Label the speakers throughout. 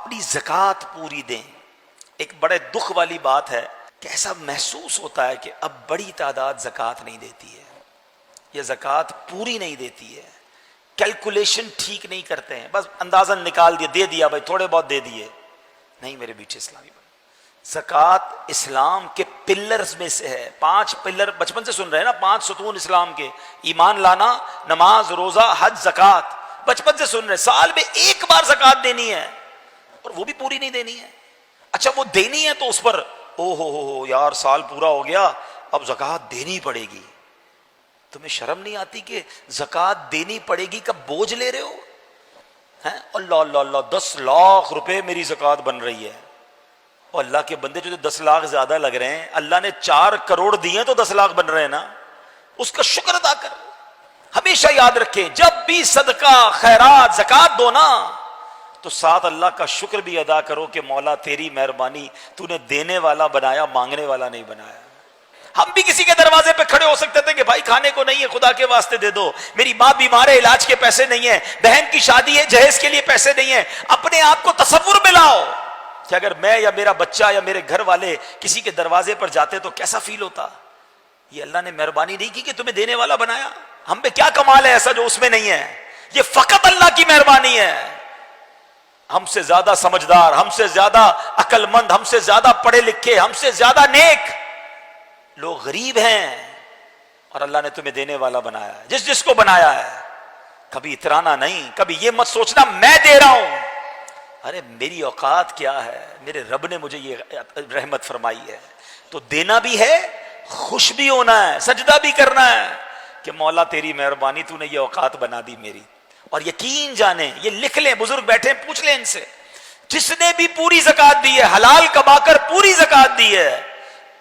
Speaker 1: اپنی زکوٰۃ پوری دیں۔ ایک بڑے دکھ والی بات ہے کہ ایسا محسوس ہوتا ہے کہ اب بڑی تعداد زکوٰۃ نہیں دیتی ہے یا زکوٰۃ پوری نہیں دیتی ہے، کیلکولیشن ٹھیک نہیں کرتے ہیں، بس اندازن نکال دیا، دے دیا بھائی، تھوڑے بہت دے دیے۔ نہیں میرے بیٹے اسلامی بھائی، زکوٰۃ اسلام کے پلرز میں سے ہے۔ 5 پلر بچپن سے سن رہے ہیں نا، 5 ستون اسلام کے: ایمان لانا، نماز، روزہ، حج، زکوٰۃ۔ بچپن سے سن رہے، سال میں ایک بار زکوٰۃ دینی ہے اور وہ بھی پوری نہیں دینی ہے۔ اچھا وہ دینی ہے تو اس پر او ہو یار سال پورا ہو گیا اب زکوٰۃ دینی پڑے گی۔ تمہیں شرم نہیں آتی کہ زکوٰۃ دینی پڑے گی کا بوجھ لے رہے ہو؟ اللہ اللہ اللہ، 10 لاکھ روپے میری زکوٰۃ بن رہی ہے۔ اور اللہ کے بندے جو 10 لاکھ زیادہ لگ رہے ہیں، اللہ نے 4 کروڑ دیے تو 10 لاکھ بن رہے ہیں نا، اس کا شکر ادا کر۔ ہمیشہ یاد رکھیں جب بھی صدقہ، خیرات، زکوٰۃ دو نا تو ساتھ اللہ کا شکر بھی ادا کرو کہ مولا تیری مہربانی، تو نے دینے والا بنایا، مانگنے والا نہیں بنایا۔ ہم بھی کسی کے دروازے پہ کھڑے ہو سکتے تھے کہ بھائی کھانے کو نہیں ہے، خدا کے واسطے دے دو، میری ماں بیمار ہے، علاج کے پیسے نہیں ہیں، بہن کی شادی ہے، جہیز کے لیے پیسے نہیں ہیں۔ اپنے آپ کو تصور میں لاؤ کہ اگر میں یا میرا بچہ یا میرے گھر والے کسی کے دروازے پر جاتے تو کیسا فیل ہوتا۔ یہ اللہ نے مہربانی نہیں کی کہ تمہیں دینے والا بنایا؟ ہم پہ کیا کمال ہے ایسا جو اس میں نہیں ہے؟ یہ فقط اللہ کی مہربانی ہے۔ ہم سے زیادہ سمجھدار، ہم سے زیادہ عقل مند، ہم سے زیادہ پڑھے لکھے، ہم سے زیادہ نیک لوگ غریب ہیں، اور اللہ نے تمہیں دینے والا بنایا ہے۔ جس کو بنایا ہے کبھی اترانا نہیں، کبھی یہ مت سوچنا میں دے رہا ہوں، ارے میری اوقات کیا ہے، میرے رب نے مجھے یہ رحمت فرمائی ہے تو دینا بھی ہے، خوش بھی ہونا ہے، سجدہ بھی کرنا ہے کہ مولا تیری مہربانی، تو نے یہ اوقات بنا دی میری۔ اور یقین جانیں، یہ لکھ لیں، بزرگ بیٹھے پوچھ لیں ان سے، جس نے بھی پوری زکوٰۃ دی ہے، حلال کما کر پوری زکوٰۃ دی ہے،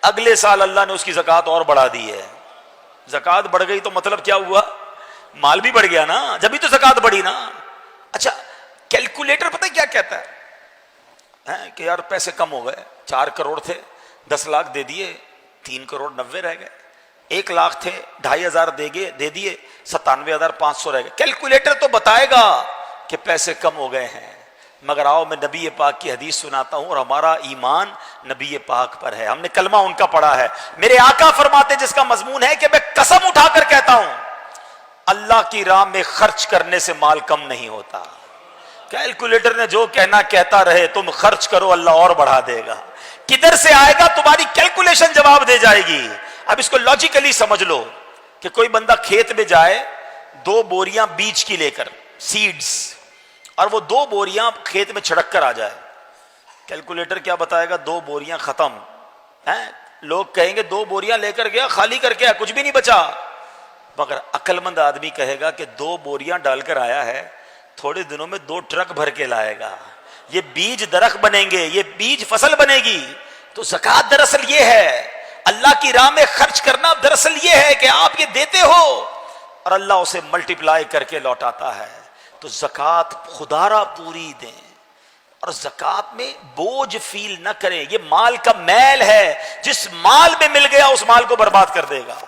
Speaker 1: اگلے سال اللہ نے اس کی زکوٰۃ اور بڑھا دی ہے۔ زکوٰۃ بڑھ گئی تو مطلب کیا ہوا؟ مال بھی بڑھ گیا نا، جبھی تو زکوٰۃ بڑھی نا۔ اچھا کیلکولیٹر پتہ کیا کہتا ہے کہ یار پیسے کم ہو گئے، 4 کروڑ تھے، 10 لاکھ دے دیے، 3 کروڑ 90 رہ گئے، 1 لاکھ تھے، 2,500 دے دیے، 97,500 رہ گئے۔ کیلکولیٹر تو بتائے گا کہ پیسے کم ہو گئے ہیں، مگر آؤ میں نبی پاک کی حدیث سناتا ہوں، اور ہمارا ایمان نبی پاک پر ہے، ہم نے کلمہ ان کا پڑھا ہے۔ میرے آقا فرماتے جس کا مضمون ہے کہ میں قسم اٹھا کر کہتا ہوں اللہ کی راہ میں خرچ کرنے سے مال کم نہیں ہوتا۔ کیلکولیٹر نے جو کہنا کہتا رہے، تم خرچ کرو اللہ اور بڑھا دے گا۔ کدھر سے آئے گا تمہاری کیلکولیشن جواب دے جائے گی۔ اب اس کو لاجیکلی سمجھ لو کہ کوئی بندہ کھیت میں جائے 2 بوریاں بیج کی لے کر، سیڈز، اور وہ 2 بوریاں کھیت میں چھڑک کر آ جائے، کیلکولیٹر کیا بتائے گا؟ 2 بوریاں ختم ہیں۔ لوگ کہیں گے 2 بوریاں لے کر گیا، خالی کر کے کچھ بھی نہیں بچا، مگر عقل مند آدمی کہے گا کہ 2 بوریاں ڈال کر آیا ہے، تھوڑے دنوں میں 2 ٹرک بھر کے لائے گا، یہ بیج درخت بنیں گے، یہ بیج فصل بنے گی۔ تو زکوٰۃ دراصل یہ ہے، اللہ کی راہ میں خرچ کرنا دراصل یہ ہے کہ آپ یہ دیتے ہو اور اللہ اسے ملٹیپلائی کر کے لوٹاتا ہے۔ تو زکوٰۃ خدا را پوری دیں، اور زکوٰۃ میں بوجھ فیل نہ کریں۔ یہ مال کا میل ہے، جس مال میں مل گیا اس مال کو برباد کر دے گا۔